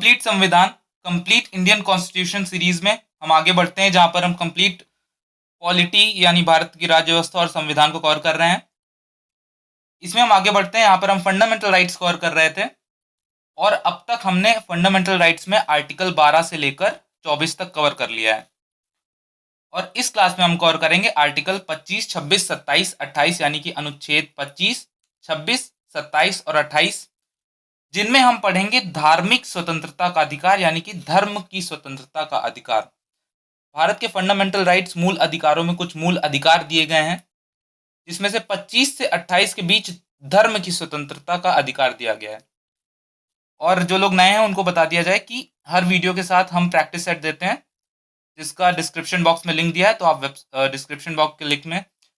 Complete संविधान, complete Indian constitution series में हम आगे बढ़ते हैं, जहां पर हम कंप्लीट पॉलिटी यानी भारत की राज्य व्यवस्था और संविधान को कवर कर रहे हैं। इसमें हम आगे बढ़ते हैं, यहाँ पर हम फंडामेंटल राइट्स कवर कर रहे थे और अब तक हमने फंडामेंटल राइट्स में आर्टिकल 12 से लेकर 24 तक कवर कर लिया है। और इस क्लास में हम कवर करेंगे आर्टिकल 25, 26, 27, 28 यानी कि अनुच्छेद 25, 26, 27 और 28, जिनमें हम पढ़ेंगे धार्मिक स्वतंत्रता का अधिकार यानी कि धर्म की स्वतंत्रता का अधिकार। भारत के फंडामेंटल राइट्स मूल अधिकारों में कुछ मूल अधिकार दिए गए हैं, जिसमें से 25 से 28 के बीच धर्म की स्वतंत्रता का अधिकार दिया गया है। और जो लोग नए हैं उनको बता दिया जाए कि हर वीडियो के साथ हम प्रैक्टिस सेट देते हैं, जिसका डिस्क्रिप्शन बॉक्स में लिंक दिया है, तो आप डिस्क्रिप्शन बॉक्स के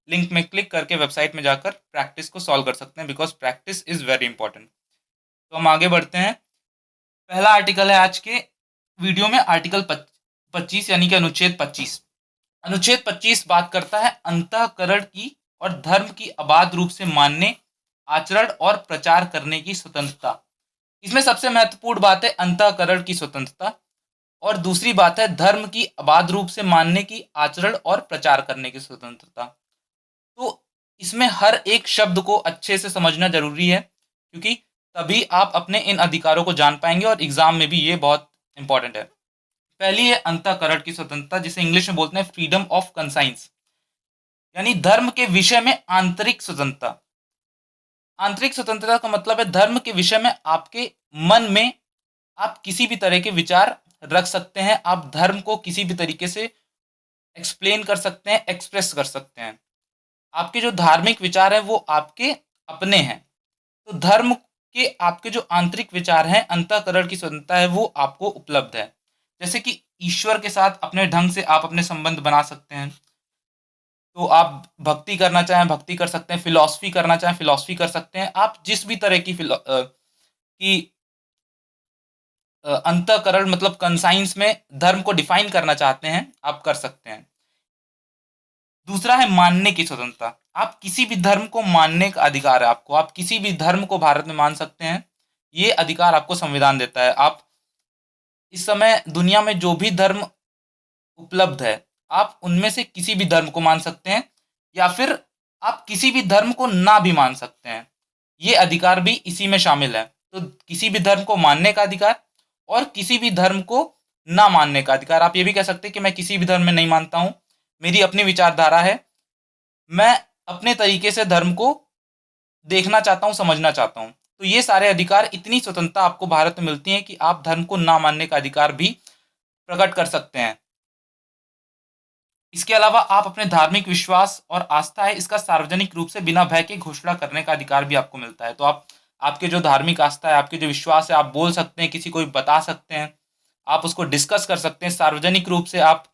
लिंक में क्लिक करके वेबसाइट में जाकर प्रैक्टिस को सॉल्व कर सकते हैं, because practice is very important. तो हम आगे बढ़ते हैं। पहला आर्टिकल है आज के वीडियो में आर्टिकल 25 यानी कि अनुच्छेद 25। अनुच्छेद 25 बात करता है अंतःकरण की और धर्म की अबाध रूप से मानने, आचरण और प्रचार करने की स्वतंत्रता। इसमें सबसे महत्वपूर्ण बात है अंतःकरण की स्वतंत्रता और दूसरी बात है धर्म की अबाध रूप से मानने की, आचरण और प्रचार करने की स्वतंत्रता। तो इसमें हर एक शब्द को अच्छे से समझना जरूरी है, क्योंकि तभी आप अपने इन अधिकारों को जान पाएंगे और एग्जाम में भी ये बहुत इंपॉर्टेंट है। पहली है अंतःकरण की स्वतंत्रता, जिसे इंग्लिश में बोलते हैं फ्रीडम ऑफ कंसाइंस, यानी धर्म के विषय में आंतरिक स्वतंत्रता। आंतरिक स्वतंत्रता का मतलब है धर्म के विषय में आपके मन में आप किसी भी तरह के विचार रख सकते हैं, आप धर्म को किसी भी तरीके से एक्सप्लेन कर सकते हैं, एक्सप्रेस कर सकते हैं। आपके जो धार्मिक विचार हैं वो आपके अपने हैं। तो धर्म के आपके जो आंतरिक विचार हैं, अंतःकरण की स्वतंत्रता है, वो आपको उपलब्ध है। जैसे कि ईश्वर के साथ अपने ढंग से आप अपने संबंध बना सकते हैं। तो आप भक्ति करना चाहें भक्ति कर सकते हैं, फिलॉसफी करना चाहें फिलॉसफी कर सकते हैं। आप जिस भी तरह की अंतःकरण मतलब कंसाइंस में धर्म को डिफाइन करना चाहते हैं, आप कर सकते हैं। दूसरा है मानने की स्वतंत्रता। आप किसी भी धर्म को मानने का अधिकार है आपको, आप किसी भी धर्म को भारत में मान सकते हैं, ये अधिकार आपको संविधान देता है। आप इस समय दुनिया में जो भी धर्म उपलब्ध है, आप उनमें से किसी भी धर्म को मान सकते हैं या फिर आप किसी भी धर्म को ना भी मान सकते हैं, ये अधिकार भी इसी में शामिल है। तो किसी भी धर्म को मानने का अधिकार और किसी भी धर्म को ना मानने का अधिकार। आप ये भी कह सकते हैं कि मैं किसी भी धर्म में नहीं मानता हूँ, मेरी अपनी विचारधारा है, मैं अपने तरीके से धर्म को देखना चाहता हूँ, समझना चाहता हूँ। तो ये सारे अधिकार, इतनी स्वतंत्रता आपको भारत में मिलती है कि आप धर्म को ना मानने का अधिकार भी प्रकट कर सकते हैं। इसके अलावा आप अपने धार्मिक विश्वास और आस्था है, इसका सार्वजनिक रूप से बिना भय के घोषणा करने का अधिकार भी आपको मिलता है। तो आप आपके जो धार्मिक आस्था है, आपके जो विश्वास है, आप बोल सकते हैं, किसी को भी बता सकते हैं, आप उसको डिस्कस कर सकते हैं, सार्वजनिक रूप से आप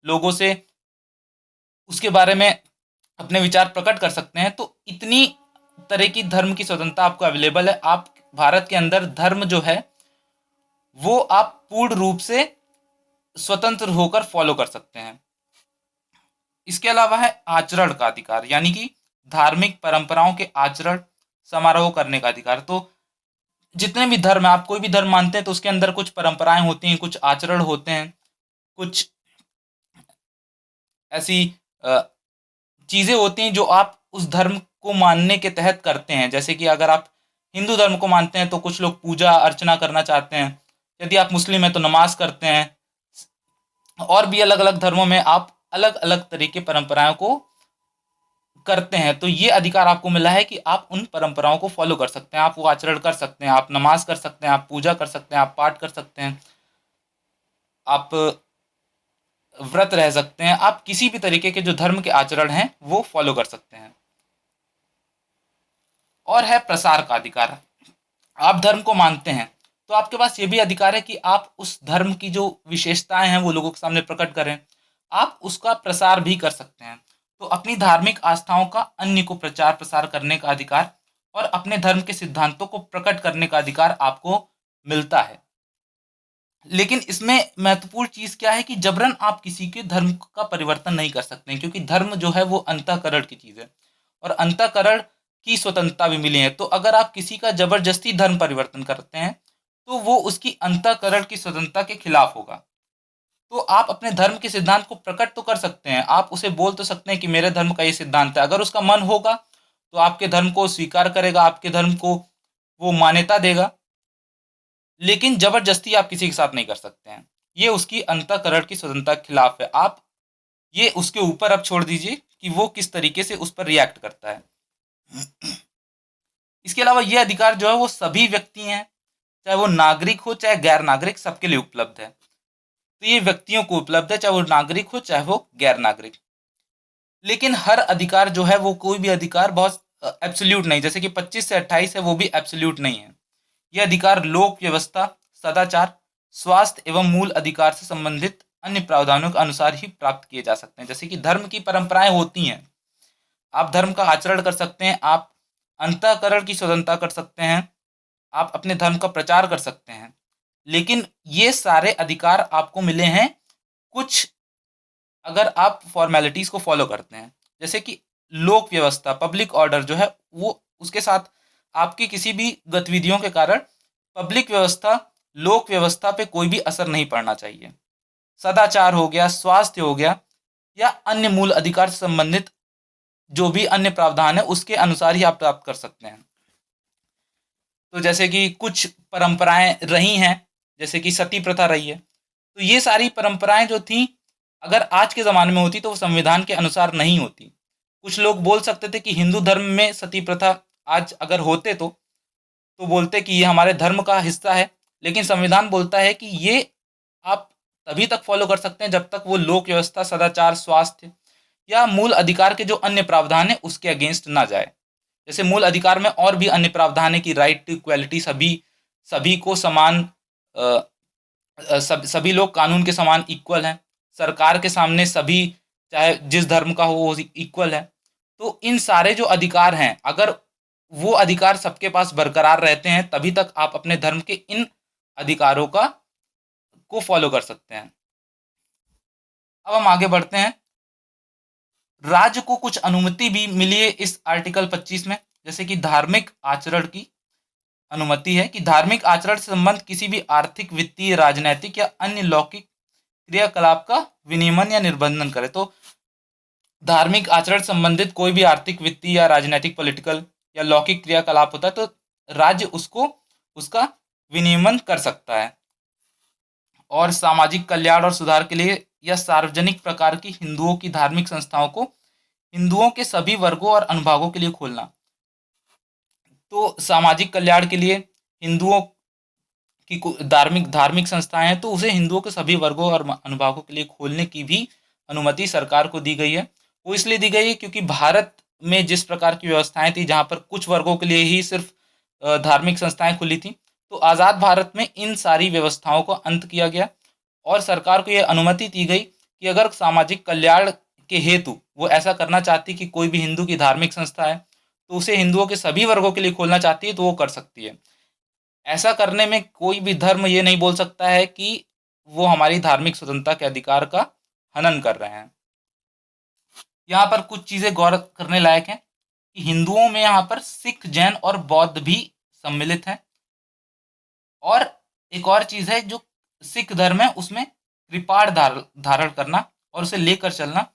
लोगों से उसके बारे में अपने विचार प्रकट कर सकते हैं। तो इतनी तरह की धर्म की स्वतंत्रता आपको अवेलेबल है। आप भारत के अंदर धर्म जो है वो आप पूर्ण रूप से स्वतंत्र होकर फॉलो कर सकते हैं। इसके अलावा है आचरण का अधिकार, यानी कि धार्मिक परंपराओं के आचरण समारोह करने का अधिकार। तो जितने भी धर्म है, आप कोई भी धर्म मानते हैं तो उसके अंदर कुछ परंपराएं होती हैं, कुछ आचरण होते हैं, कुछ ऐसी चीजें होती हैं जो आप उस धर्म को मानने के तहत करते हैं। जैसे कि अगर आप हिंदू धर्म को मानते हैं तो कुछ लोग पूजा अर्चना करना चाहते हैं, यदि आप मुस्लिम हैं तो नमाज करते हैं, और भी अलग अलग धर्मों में आप अलग अलग तरीके परंपराओं को करते हैं। तो ये अधिकार आपको मिला है कि आप उन परंपराओं को फॉलो कर सकते हैं, आप वो आचरण कर सकते हैं, आप नमाज कर सकते हैं, आप पूजा कर सकते हैं, आप पाठ कर सकते हैं, आप व्रत रह सकते हैं, आप किसी भी तरीके के जो धर्म के आचरण हैं वो फॉलो कर सकते हैं। और है प्रसार का अधिकार। आप धर्म को मानते हैं तो आपके पास ये भी अधिकार है कि आप उस धर्म की जो विशेषताएं हैं वो लोगों के सामने प्रकट करें, आप उसका प्रसार भी कर सकते हैं। तो अपनी धार्मिक आस्थाओं का अन्य को प्रचार प्रसार करने का अधिकार और अपने धर्म के सिद्धांतों को प्रकट करने का अधिकार आपको मिलता है। लेकिन इसमें महत्वपूर्ण चीज क्या है कि जबरन आप किसी के धर्म का परिवर्तन नहीं कर सकते हैं, क्योंकि धर्म जो है वो अंतःकरण की चीज है और अंतःकरण की स्वतंत्रता भी मिली है। तो अगर आप किसी का जबरदस्ती धर्म परिवर्तन करते हैं तो वो उसकी अंतःकरण की स्वतंत्रता के खिलाफ होगा। तो आप अपने धर्म के सिद्धांत को प्रकट तो कर सकते हैं, आप उसे बोल तो सकते हैं कि मेरे धर्म का ये सिद्धांत है। अगर उसका मन होगा तो आपके धर्म को स्वीकार करेगा, आपके धर्म को वो मान्यता देगा, लेकिन जबरदस्ती आप किसी के साथ नहीं कर सकते हैं। ये उसकी अंतःकरण की स्वतंत्रता के खिलाफ है। आप ये उसके ऊपर अब छोड़ दीजिए कि वो किस तरीके से उस पर रिएक्ट करता है। इसके अलावा ये अधिकार जो है वो सभी व्यक्ति हैं, चाहे वो नागरिक हो चाहे गैर नागरिक, सबके लिए उपलब्ध है। तो ये व्यक्तियों को उपलब्ध है, चाहे वो नागरिक हो चाहे वो गैर नागरिक। लेकिन हर अधिकार जो है वो कोई भी अधिकार बहुत एब्सोल्यूट नहीं, जैसे कि 25 से 28 है वो भी एब्सोल्यूट नहीं है। ये अधिकार लोक व्यवस्था, सदाचार, स्वास्थ्य एवं मूल अधिकार से संबंधित अन्य प्रावधानों के अनुसार ही प्राप्त किए जा सकते हैं। जैसे कि धर्म की परंपराएं होती हैं, आप धर्म का आचरण कर सकते हैं, आप अंतःकरण की स्वतंत्रता कर सकते हैं, आप अपने धर्म का प्रचार कर सकते हैं, लेकिन ये सारे अधिकार आपको मिले हैं कुछ, अगर आप फॉर्मेलिटीज को फॉलो करते हैं। जैसे कि लोक व्यवस्था, पब्लिक ऑर्डर जो है वो, उसके साथ आपकी किसी भी गतिविधियों के कारण पब्लिक व्यवस्था, लोक व्यवस्था पे कोई भी असर नहीं पड़ना चाहिए। सदाचार हो गया, स्वास्थ्य हो गया, या अन्य मूल अधिकार से संबंधित जो भी अन्य प्रावधान है उसके अनुसार ही आप प्राप्त कर सकते हैं। तो जैसे कि कुछ परंपराएं रही हैं, जैसे कि सती प्रथा रही है, तो ये सारी परंपराएं जो थी, अगर आज के ज़माने में होती तो वो संविधान के अनुसार नहीं होती। कुछ लोग बोल सकते थे कि हिंदू धर्म में सती प्रथा आज अगर होते तो बोलते कि ये हमारे धर्म का हिस्सा है, लेकिन संविधान बोलता है कि ये आप तभी तक फॉलो कर सकते हैं जब तक वो लोक व्यवस्था, सदाचार, स्वास्थ्य या मूल अधिकार के जो अन्य प्रावधान है उसके अगेंस्ट ना जाए। जैसे मूल अधिकार में और भी अन्य प्रावधान है कि राइट टू इक्वालिटी, सभी सभी को समान, सभी लोग कानून के समान इक्वल हैं, सरकार के सामने सभी चाहे जिस धर्म का हो वो इक्वल है। तो इन सारे जो अधिकार हैं, अगर वो अधिकार सबके पास बरकरार रहते हैं तभी तक आप अपने धर्म के इन अधिकारों को फॉलो कर सकते हैं। अब हम आगे बढ़ते हैं। राज्य को कुछ अनुमति भी मिली है इस आर्टिकल 25 में, जैसे कि धार्मिक आचरण की अनुमति है कि धार्मिक आचरण से संबंध किसी भी आर्थिक, वित्तीय, राजनैतिक या अन्य लौकिक क्रियाकलाप का विनियमन या निर्बंधन करे। तो धार्मिक आचरण संबंधित कोई भी आर्थिक, वित्तीय या राजनैतिक, पॉलिटिकल या लौकिक क्रियाकलाप होता है तो राज्य उसको उसका विनियमन कर सकता है। और सामाजिक कल्याण और सुधार के लिए या सार्वजनिक प्रकार की हिंदुओं की धार्मिक संस्थाओं को हिंदुओं के सभी वर्गों और अनुभागों के लिए खोलना। तो सामाजिक कल्याण के लिए हिंदुओं की धार्मिक धार्मिक संस्थाएं हैं तो उसे हिंदुओं के सभी वर्गों और अनुभागों के लिए खोलने की भी अनुमति सरकार को दी गई है। वो इसलिए दी गई है क्योंकि भारत में जिस प्रकार की व्यवस्थाएं थी जहाँ पर कुछ वर्गों के लिए ही सिर्फ धार्मिक संस्थाएं खुली थी, तो आज़ाद भारत में इन सारी व्यवस्थाओं को अंत किया गया और सरकार को यह अनुमति दी गई कि अगर सामाजिक कल्याण के हेतु वो ऐसा करना चाहती कि कोई भी हिंदू की धार्मिक संस्था है तो उसे हिंदुओं के सभी वर्गों के लिए खोलना चाहती है तो वो कर सकती है। ऐसा करने में कोई भी धर्म ये नहीं बोल सकता है कि वो हमारी धार्मिक स्वतंत्रता के अधिकार का हनन कर रहे हैं। यहाँ पर कुछ चीज़ें गौर करने लायक हैं कि हिंदुओं में यहाँ पर सिख, जैन और बौद्ध भी सम्मिलित हैं। और एक और चीज़ है, जो सिख धर्म है उसमें कृपाण धारण करना और उसे लेकर चलना,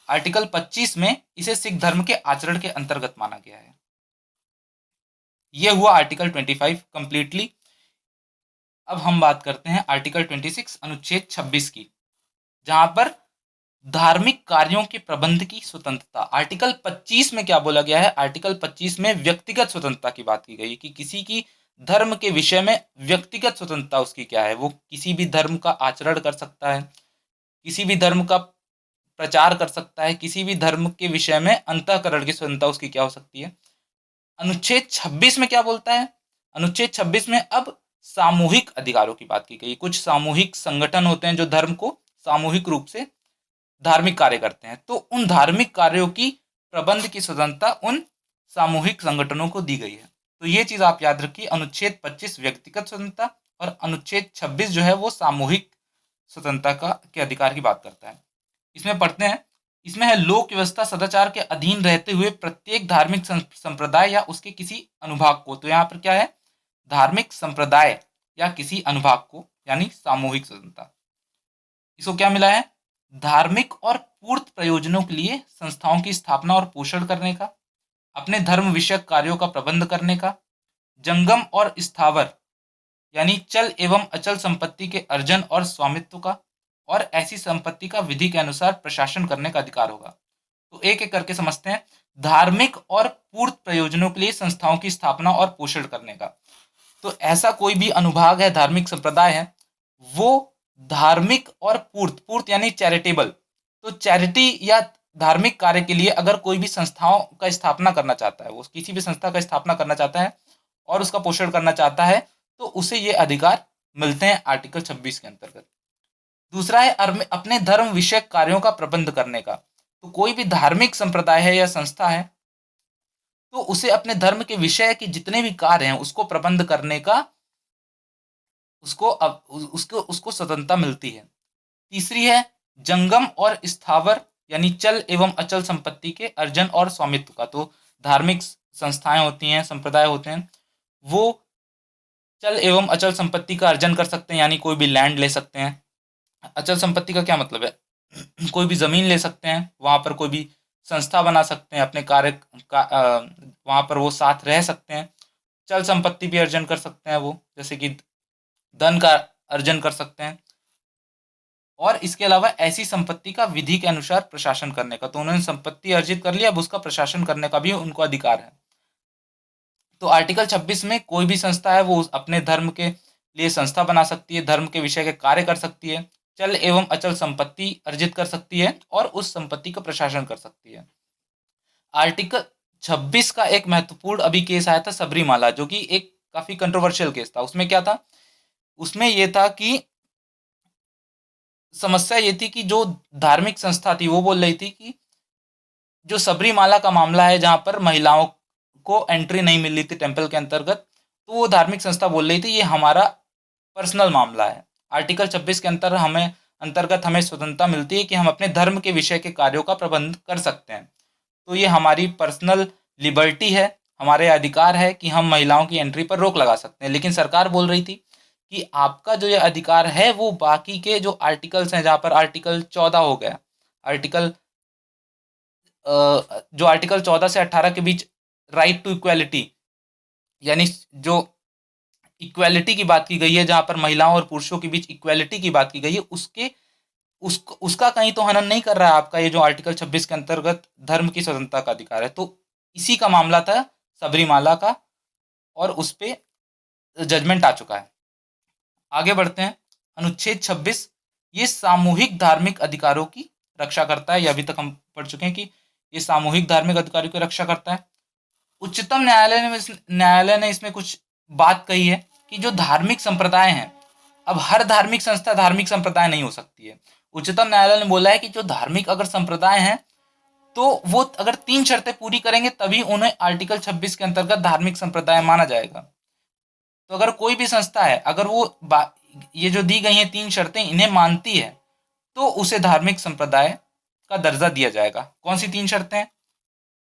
आर्टिकल 25 में इसे सिख धर्म के आचरण के अंतर्गत माना गया है। यह हुआ आर्टिकल 25 कंप्लीटली। अब हम बात करते हैं आर्टिकल 26 अनुच्छेद 26 की, जहां पर धार्मिक कार्यों के प्रबंध की स्वतंत्रता। आर्टिकल 25 में क्या बोला गया है? आर्टिकल 25 में व्यक्तिगत स्वतंत्रता की बात की गई कि किसी की धर्म के विषय में व्यक्तिगत स्वतंत्रता उसकी क्या है, वो किसी भी धर्म का आचरण कर सकता है, किसी भी धर्म का प्रचार कर सकता है, किसी भी धर्म के विषय में अंतःकरण की स्वतंत्रता उसकी क्या हो सकती है। अनुच्छेद 26 में क्या बोलता है? अनुच्छेद 26 में अब सामूहिक अधिकारों की बात की गई। कुछ सामूहिक संगठन होते हैं जो धर्म को सामूहिक रूप से धार्मिक कार्य करते हैं, तो उन धार्मिक कार्यों की प्रबंध की स्वतंत्रता उन सामूहिक संगठनों को दी गई है। तो ये चीज आप याद रखिए, अनुच्छेद 25 व्यक्तिगत स्वतंत्रता और अनुच्छेद 26 जो है वो सामूहिक स्वतंत्रता का के अधिकार की बात करता है। इसमें पढ़ते हैं, इसमें है लोक व्यवस्था सदाचार के अधीन रहते हुए प्रत्येक धार्मिक संप्रदाय या उसके किसी अनुभाग को। तो यहाँ पर क्या है? धार्मिक संप्रदाय या किसी अनुभाग को, यानी सामूहिक स्वतंत्रता। इसको क्या मिला है? धार्मिक और पूर्त प्रयोजनों के लिए संस्थाओं की स्थापना और पोषण करने का, अपने धर्म विषयक कार्यों का प्रबंध करने का, जंगम और स्थावर यानी चल एवं अचल संपत्ति के अर्जन और स्वामित्व का, और ऐसी संपत्ति का विधि के अनुसार प्रशासन करने का अधिकार होगा। तो एक एक करके समझते हैं। धार्मिक और पूर्त प्रयोजनों के लिए संस्थाओं की स्थापना और पोषण करने का, तो ऐसा कोई भी अनुभाग है, धार्मिक संप्रदाय है, वो धार्मिक और पूर्त, पूर्त यानी चैरिटेबल, तो चैरिटी या धार्मिक कार्य के लिए अगर कोई भी संस्थाओं का स्थापना करना चाहता है, वो किसी भी संस्था का स्थापना करना चाहता है और उसका पोषण करना चाहता है, तो उसे ये अधिकार मिलते हैं आर्टिकल 26 के अंतर्गत। दूसरा है अपने धर्म विषयक कार्यों का प्रबंध करने का। तो कोई भी धार्मिक संप्रदाय है या संस्था है, तो उसे अपने धर्म के विषय के जितने भी कार्य हैं उसको प्रबंध करने का उसको उसको उसको स्वतंत्रता मिलती है। तीसरी है जंगम और स्थावर यानी चल एवं अचल संपत्ति के अर्जन और स्वामित्व का। तो धार्मिक संस्थाएं होती हैं, संप्रदाय होते हैं, वो चल एवं अचल संपत्ति का अर्जन कर सकते हैं, यानी कोई भी लैंड ले सकते हैं। अचल संपत्ति का क्या मतलब है? कोई भी जमीन ले सकते हैं, वहां पर कोई भी संस्था बना सकते हैं, अपने कार्य का वहां पर वो साथ रह सकते हैं। चल संपत्ति भी अर्जन कर सकते हैं वो, जैसे कि धन का अर्जन कर सकते हैं। और इसके अलावा ऐसी संपत्ति का विधि के अनुसार प्रशासन करने का, तो उन्होंने संपत्ति अर्जित कर लिया, अब उसका प्रशासन करने का भी उनको अधिकार है। तो आर्टिकल 26 में कोई भी संस्था है वो अपने धर्म के लिए संस्था बना सकती है, धर्म के विषय के कार्य कर सकती है, चल एवं अचल संपत्ति अर्जित कर सकती है और उस संपत्ति का प्रशासन कर सकती है। आर्टिकल 26 का एक महत्वपूर्ण अभी केस आया था सबरीमाला, जो कि एक काफी कंट्रोवर्शियल केस था। उसमें क्या था? उसमें यह था कि समस्या ये थी कि जो धार्मिक संस्था थी वो बोल रही थी कि जो सबरीमाला का मामला है, जहां पर महिलाओं को एंट्री नहीं मिल रही थी टेम्पल के अंतर्गत, तो वो धार्मिक संस्था बोल रही थी ये हमारा पर्सनल मामला है। आर्टिकल 26 के अंतर्गत हमें स्वतंत्रता मिलती है कि हम अपने धर्म के विषय के कार्यों का प्रबंध कर सकते हैं, तो ये हमारी पर्सनल लिबर्टी है, हमारे अधिकार है कि हम महिलाओं की एंट्री पर रोक लगा सकते हैं। लेकिन सरकार बोल रही थी कि आपका जो ये अधिकार है वो बाकी के जो आर्टिकल्स हैं, जहाँ पर आर्टिकल 14 हो गया, जो आर्टिकल 14 से 18 के बीच राइट टू इक्वालिटी, यानी जो इक्वालिटी की बात की गई है, जहां पर महिलाओं और पुरुषों के बीच इक्वालिटी की बात की गई है, उसका कहीं तो हनन नहीं कर रहा है आपका ये जो आर्टिकल 26 के अंतर्गत धर्म की स्वतंत्रता का अधिकार है। तो इसी का मामला था सबरीमाला का, और उस पर जजमेंट आ चुका है। आगे बढ़ते हैं। अनुच्छेद 26 ये सामूहिक धार्मिक अधिकारों की रक्षा करता है। ये अभी तक हम पढ़ चुके हैं कि ये सामूहिक धार्मिक अधिकारों की रक्षा करता है। उच्चतम न्यायालय ने इसमें कुछ बात कही है कि जो धार्मिक संप्रदाय हैं, अब हर धार्मिक संस्था धार्मिक संप्रदाय नहीं हो सकती है। उच्चतम न्यायालय ने बोला है कि जो धार्मिक अगर संप्रदाय हैं तो वो अगर 3 शर्तें पूरी करेंगे तभी उन्हें आर्टिकल 26 के अंतर्गत धार्मिक संप्रदाय माना जाएगा। तो अगर कोई भी संस्था है, अगर वो ये जो दी गई हैं 3 शर्तें इन्हें मानती है, तो उसे धार्मिक संप्रदाय का दर्जा दिया जाएगा। कौन सी 3 शर्तें हैं?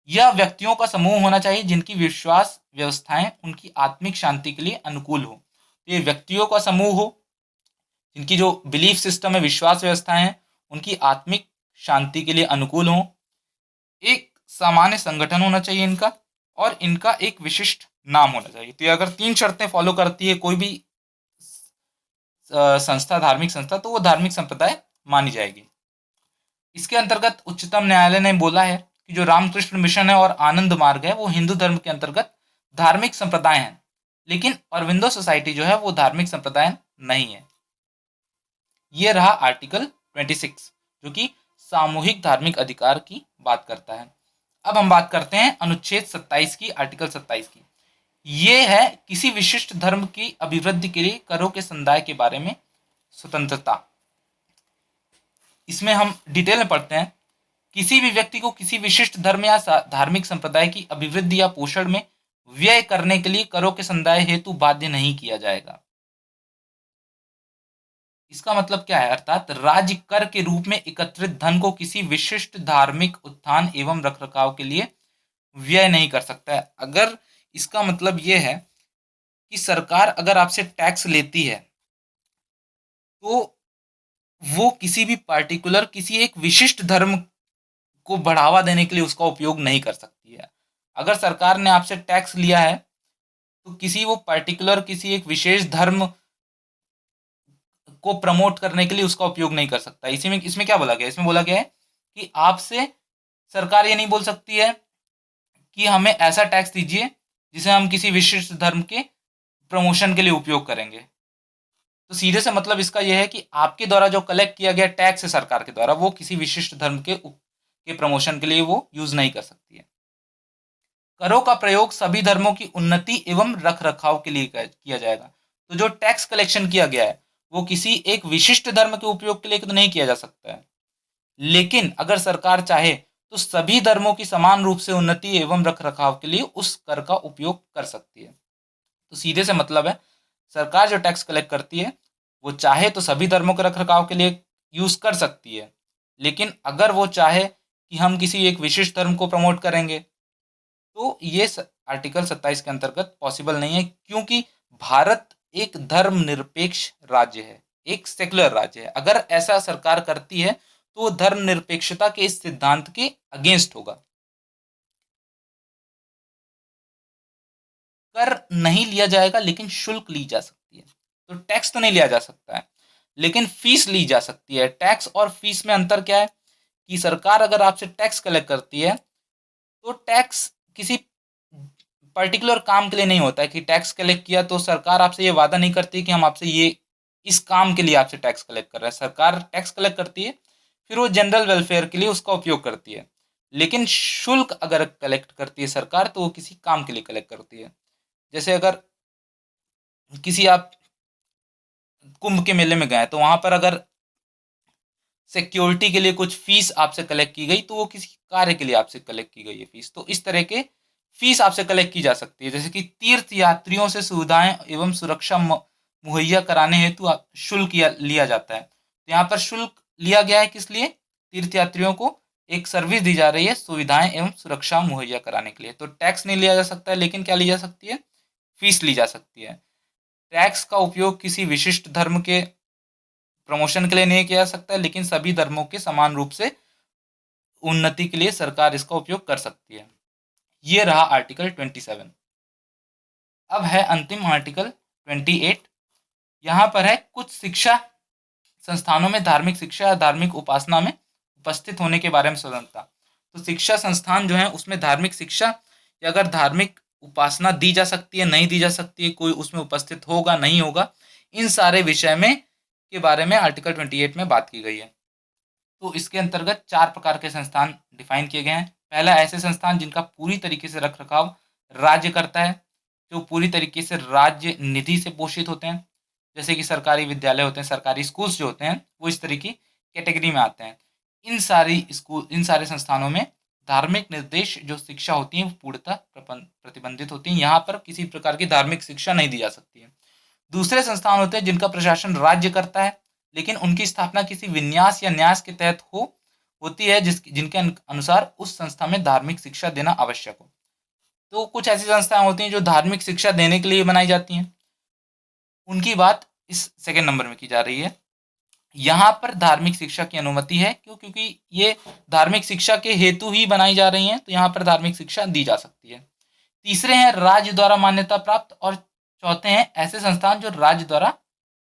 यह व्यक्तियों का समूह होना चाहिए जिनकी विश्वास व्यवस्थाएं उनकी आत्मिक शांति के लिए अनुकूल हो। ये व्यक्तियों का समूह हो जिनकी जो बिलीफ सिस्टम है, विश्वास व्यवस्थाएं हैं, उनकी आत्मिक शांति के लिए अनुकूल हो। एक सामान्य संगठन होना चाहिए इनका, और इनका एक विशिष्ट नाम होना चाहिए। तो ये अगर 3 शर्तें फॉलो करती है कोई भी संस्था, धार्मिक संस्था, तो वो धार्मिक संप्रदाय मानी जाएगी। इसके अंतर्गत उच्चतम न्यायालय ने बोला है कि जो रामकृष्ण मिशन है और आनंद मार्ग है वो हिंदू धर्म के अंतर्गत धार्मिक संप्रदाय हैं, लेकिन अरविंदो सोसाइटी जो है वो धार्मिक संप्रदाय नहीं है। ये रहा आर्टिकल 26 जो कि सामूहिक धार्मिक अधिकार की बात करता है। अब हम बात करते हैं अनुच्छेद 27 की, आर्टिकल 27 की। ये है किसी विशिष्ट धर्म की अभिवृद्धि के लिए करों के समुदाय के बारे में स्वतंत्रता। इसमें हम डिटेल में पढ़ते हैं। किसी भी व्यक्ति को किसी विशिष्ट धर्म या धार्मिक संप्रदाय की अभिवृद्धि या पोषण में व्यय करने के लिए करों के समुदाय हेतु बाध्य नहीं किया जाएगा। इसका मतलब क्या है? अर्थात राज्य कर के रूप में एकत्रित धन को किसी विशिष्ट धार्मिक उत्थान एवं रखरखाव के लिए व्यय नहीं कर सकता है। अगर इसका मतलब यह है कि सरकार अगर आपसे टैक्स लेती है तो वो किसी भी पार्टिकुलर किसी एक विशिष्ट धर्म को बढ़ावा देने के लिए उसका उपयोग नहीं कर सकती है। अगर सरकार ने आपसे टैक्स लिया है तो किसी वो पर्टिकुलर किसी एक विशेष धर्म को प्रमोट करने के लिए उसका उपयोग नहीं कर सकता। इसी में इसमें क्या बोला गया है? इसमें बोला गया है कि आपसे सरकार ये नहीं बोल सकती है कि हमें ऐसा टैक्स दीजिए जिसे हम किसी विशिष्ट धर्म के प्रमोशन के लिए उपयोग करेंगे। तो सीधे से मतलब इसका यह है कि आपके द्वारा जो कलेक्ट किया गया टैक्स है सरकार के द्वारा, वो किसी विशिष्ट धर्म के प्रमोशन के लिए वो यूज नहीं कर सकती है। करों का प्रयोग सभी धर्मों की उन्नति एवं रख रखाव के लिए किया जाएगा। तो जो टैक्स कलेक्शन किया गया है वो किसी एक विशिष्ट धर्म के उपयोग के लिए तो नहीं किया जा सकता है, लेकिन अगर सरकार चाहे तो सभी धर्मों की समान रूप से उन्नति एवं रख रखाव के लिए उस कर का उपयोग कर सकती है। तो सीधे से मतलब है सरकार जो टैक्स कलेक्ट करती है वो चाहे तो सभी धर्मों के रख रखाव के लिए यूज कर सकती है, लेकिन अगर वो चाहे कि हम किसी एक विशिष्ट धर्म को प्रमोट करेंगे तो ये आर्टिकल 27 के अंतर्गत पॉसिबल नहीं है, क्योंकि भारत एक धर्मनिरपेक्ष राज्य है, एक सेक्युलर राज्य है। अगर ऐसा सरकार करती है तो वो धर्मनिरपेक्षता के इस सिद्धांत के अगेंस्ट होगा। कर नहीं लिया जाएगा लेकिन शुल्क ली जा सकती है। तो टैक्स तो नहीं लिया जा सकता है लेकिन फीस ली जा सकती है। टैक्स और फीस में अंतर क्या है कि सरकार अगर आपसे टैक्स कलेक्ट करती है तो टैक्स किसी पर्टिकुलर काम के लिए नहीं होता है कि टैक्स कलेक्ट किया तो सरकार आपसे ये वादा नहीं करती कि हम आपसे ये इस काम के लिए आपसे टैक्स कलेक्ट कर रहे हैं। सरकार टैक्स कलेक्ट करती है फिर वो जनरल वेलफेयर के लिए उसका उपयोग करती है, लेकिन शुल्क अगर कलेक्ट करती है सरकार तो वो किसी काम के लिए कलेक्ट करती है। जैसे अगर किसी आप कुंभ के मेले में गए तो वहां पर अगर सिक्योरिटी के लिए कुछ फीस आपसे कलेक्ट की गई तो वो किसी कार्य के लिए आपसे कलेक्ट की गई है फीस। तो इस तरह के फीस आपसे कलेक्ट की जा सकती है। जैसे कि तीर्थ यात्रियों से सुविधाएं एवं सुरक्षा मुहैया कराने हेतु शुल्क लिया जाता है। तो यहाँ पर शुल्क लिया गया है किस लिए? तीर्थ यात्रियों को एक सर्विस दी जा रही है सुविधाएं एवं सुरक्षा मुहैया कराने के लिए। तो टैक्स नहीं लिया जा सकता है, लेकिन क्या ली जा सकती है? फीस ली जा सकती है। टैक्स का उपयोग किसी विशिष्ट धर्म के प्रमोशन के लिए नहीं किया जा सकता है, लेकिन सभी धर्मों के समान रूप से उन्नति के लिए सरकार इसका उपयोग कर सकती है। ये रहा आर्टिकल 27। अब है अंतिम आर्टिकल 28। यहाँ पर है कुछ शिक्षा संस्थानों में धार्मिक शिक्षा या धार्मिक उपासना में उपस्थित होने के बारे में स्वतंत्रता। तो शिक्षा संस्थान जो है उसमें धार्मिक शिक्षा या अगर धार्मिक उपासना दी जा सकती है, नहीं दी जा सकती है, कोई उसमें उपस्थित होगा नहीं होगा, इन सारे विषय में के बारे में आर्टिकल 28 में बात की गई है। तो इसके अंतर्गत 4 प्रकार के संस्थान डिफाइन किए गए हैं। पहला, ऐसे संस्थान जिनका पूरी तरीके से रख रखाव राज्य करता है, जो पूरी तरीके से राज्य निधि से पोषित होते हैं, जैसे कि सरकारी विद्यालय होते हैं, सरकारी स्कूल्स जो होते हैं वो इस तरह की कैटेगरी में आते हैं। इन सारे संस्थानों में धार्मिक निर्देश जो शिक्षा होती है वो पूर्णतः प्रतिबंधित होती है। यहाँ पर किसी प्रकार की धार्मिक शिक्षा नहीं दी जा सकती है। दूसरे संस्थान होते हैं जिनका प्रशासन राज्य करता है, लेकिन उनकी स्थापना किसी विन्यास या न्यास के तहत होती है जिनके अनुसार उस संस्था में धार्मिक शिक्षा देना आवश्यक हो। तो कुछ ऐसी संस्थाएं होती हैं जो धार्मिक शिक्षा देने के लिए बनाई जाती हैं, उनकी बात इस सेकंड नंबर में की जा रही है। यहाँ पर धार्मिक शिक्षा की अनुमति है, क्योंकि ये धार्मिक शिक्षा के हेतु ही बनाई जा रही हैं, तो यहाँ पर धार्मिक शिक्षा दी जा सकती है। तीसरे हैं राज्य द्वारा मान्यता प्राप्त, और चौथे हैं ऐसे संस्थान जो राज्य द्वारा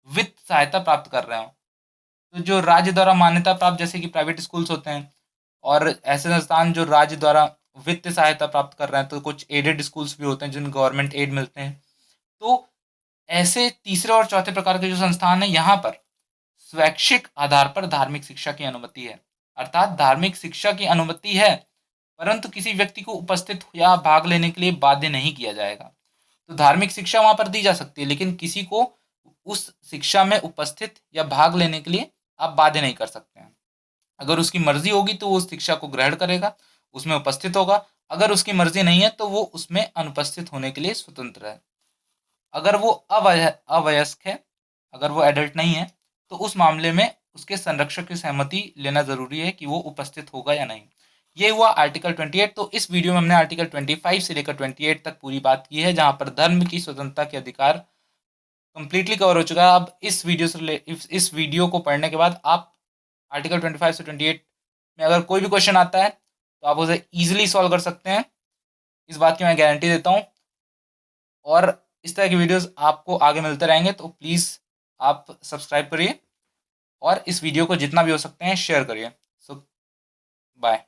वित्त सहायता प्राप्त कर रहे हो। तो जो राज्य द्वारा मान्यता प्राप्त जैसे कि प्राइवेट स्कूल्स होते हैं, और ऐसे संस्थान जो राज्य द्वारा वित्त सहायता प्राप्त कर रहे हैं, तो कुछ एडेड स्कूल्स भी होते हैं जिन गवर्नमेंट एड मिलते हैं। तो ऐसे तीसरे और चौथे प्रकार के जो संस्थान है, यहाँ पर स्वैच्छिक आधार पर धार्मिक शिक्षा की अनुमति है। अर्थात धार्मिक शिक्षा की अनुमति है, परंतु किसी व्यक्ति को उपस्थित या भाग लेने के लिए बाध्य नहीं किया जाएगा। तो धार्मिक शिक्षा वहां पर दी जा सकती है, लेकिन किसी को उस शिक्षा में उपस्थित या भाग लेने के लिए आप बाध्य नहीं कर सकते हैं। अगर उसकी मर्जी होगी तो वो उस शिक्षा को ग्रहण करेगा, उसमें उपस्थित होगा। अगर उसकी मर्जी नहीं है तो वो उसमें अनुपस्थित होने के लिए स्वतंत्र है। अगर वो अवयस्क है, अगर वो एडल्ट नहीं है, तो उस मामले में उसके संरक्षक की सहमति लेना जरूरी है कि वो उपस्थित होगा या नहीं। ये हुआ आर्टिकल 28। तो इस वीडियो में हमने आर्टिकल 25 से लेकर 28 तक पूरी बात की है, जहां पर धर्म की स्वतंत्रता के अधिकार कंप्लीटली कवर हो चुका है। अब इस वीडियो को पढ़ने के बाद आप आर्टिकल 25 से 28 में अगर कोई भी क्वेश्चन आता है तो आप उसे ईजिली सॉल्व कर सकते हैं, इस बात की मैं गारंटी देता हूँ। और इस तरह की वीडियोस आपको आगे मिलते रहेंगे, तो प्लीज़ आप सब्सक्राइब करिए और इस वीडियो को जितना भी हो सकते हैं शेयर करिए। सो बाय।